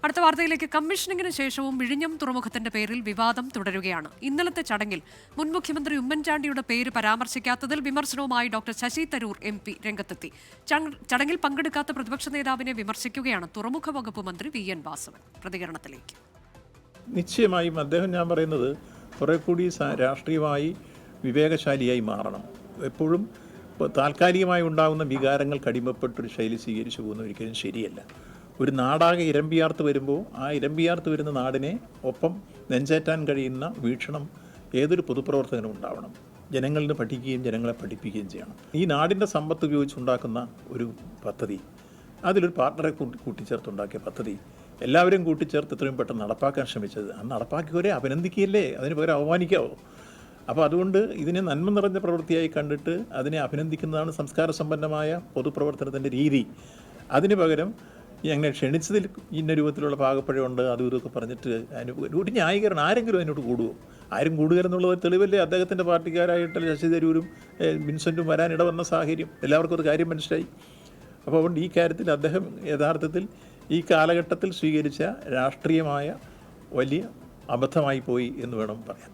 അടുത്ത വാർത്തയിലേക്ക്. കമ്മീഷനിങ്ങിന് ശേഷവും വിഴിഞ്ഞം തുറമുഖത്തിന്റെ പേരിൽ വിവാദം തുടരുകയാണ്. ഇന്നലത്തെ ചടങ്ങിൽ മുൻ മുഖ്യമന്ത്രി ഉമ്മൻചാണ്ടിയുടെ പേര് പരാമർശിക്കാത്തതിൽ വിമർശനവുമായി ഡോക്ടർ ശശി തരൂർ MP രംഗത്തെത്തി. ചടങ്ങിൽ പങ്കെടുക്കാത്ത പ്രതിപക്ഷ നേതാവിനെ വിമർശിക്കുകയാണ് തുറമുഖ വകുപ്പ് മന്ത്രി VN വാസവൻ. പ്രതികരണത്തിലേക്ക്. നിശ്ചയമായും അദ്ദേഹം, ഞാൻ പറയുന്നത്, കുറെ കൂടി രാഷ്ട്രീയമായി വിവേകശാലിയായി മാറണം. എപ്പോഴും താൽക്കാലികമായി ഉണ്ടാകുന്ന വികാരങ്ങൾക്ക് അടിമപ്പെട്ടൊരു ശൈലി സ്വീകരിച്ചു പോകുന്ന ഒരിക്കലും ശരിയല്ല. ഒരു നാടാകെ ഇരമ്പിയാർത്ത് വരുമ്പോൾ ആ ഇരമ്പിയാർത്ത് വരുന്ന നാടിനെ ഒപ്പം നെഞ്ചേറ്റാൻ കഴിയുന്ന വീക്ഷണം ഏതൊരു പൊതുപ്രവർത്തകനും ഉണ്ടാവണം. ജനങ്ങളിൽ നിന്ന് പഠിക്കുകയും ജനങ്ങളെ പഠിപ്പിക്കുകയും ചെയ്യണം. ഈ നാടിൻ്റെ സമ്പത്ത് ഉപയോഗിച്ചുണ്ടാക്കുന്ന ഒരു പദ്ധതി, അതിലൊരു പാർട്ണറെ കൂട്ടിച്ചേർത്തുണ്ടാക്കിയ പദ്ധതി എല്ലാവരും കൂട്ടിച്ചേർത്ത് എത്രയും പെട്ടെന്ന് നടപ്പാക്കാൻ ശ്രമിച്ചത്, ആ നടപ്പാക്കിയവരെ അഭിനന്ദിക്കുകയല്ലേ, അതിന് പകരം അവമാനിക്കാവോ? അപ്പോൾ അതുകൊണ്ട് ഇതിനെ നന്മ നിറഞ്ഞ പ്രവൃത്തിയായി കണ്ടിട്ട് അതിനെ അഭിനന്ദിക്കുന്നതാണ് സംസ്കാര സമ്പന്നമായ പൊതുപ്രവർത്തനത്തിൻ്റെ രീതി. അതിന് പകരം അങ്ങനെ ക്ഷണിച്ചതിൽ ഇന്ന രൂപത്തിലുള്ള പാകപ്പഴമുണ്ട് അതും ഇതൊക്കെ പറഞ്ഞിട്ട് ഒരു ന്യായീകരണം ആരെങ്കിലും അതിനോട് കൂടുമോ? ആരും കൂടുക എന്നുള്ളത് തെളിവല്ലേ. അദ്ദേഹത്തിൻ്റെ പാർട്ടിക്കാരായിട്ടുള്ള ശശി തരൂരും വിൻസെൻറ്റും വരാനിട വന്ന സാഹചര്യം എല്ലാവർക്കും ഒരു കാര്യം മനസ്സിലായി. അപ്പോൾ അതുകൊണ്ട് ഈ കാര്യത്തിൽ അദ്ദേഹം യഥാർത്ഥത്തിൽ ഈ കാലഘട്ടത്തിൽ സ്വീകരിച്ച രാഷ്ട്രീയമായ വലിയ അബദ്ധമായി പോയി എന്ന് വേണം പറയാൻ.